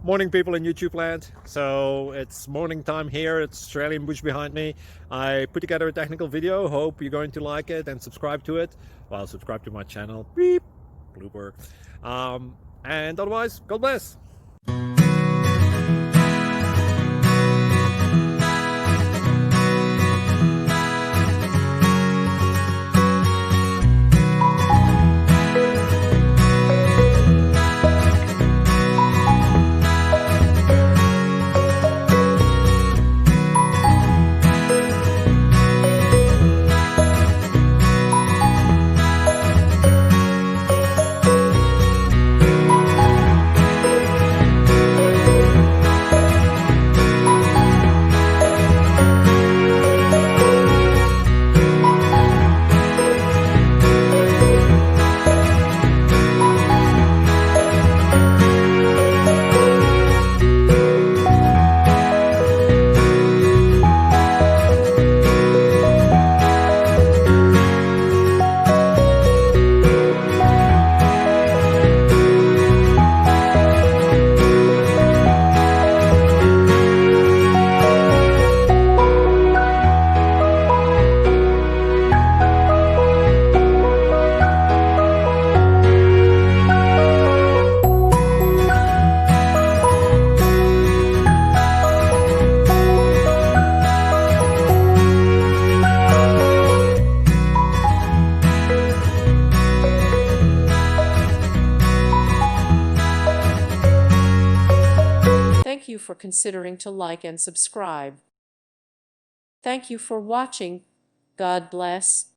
Morning, people in YouTube land. So it's morning time here. It's Australian bush behind me. I put together a technical video. Hope you're going to like it and subscribe to it. Well, subscribe to my channel. Beep, blooper. And otherwise, God bless. Thank you for considering to like and subscribe. Thank you for watching. God bless.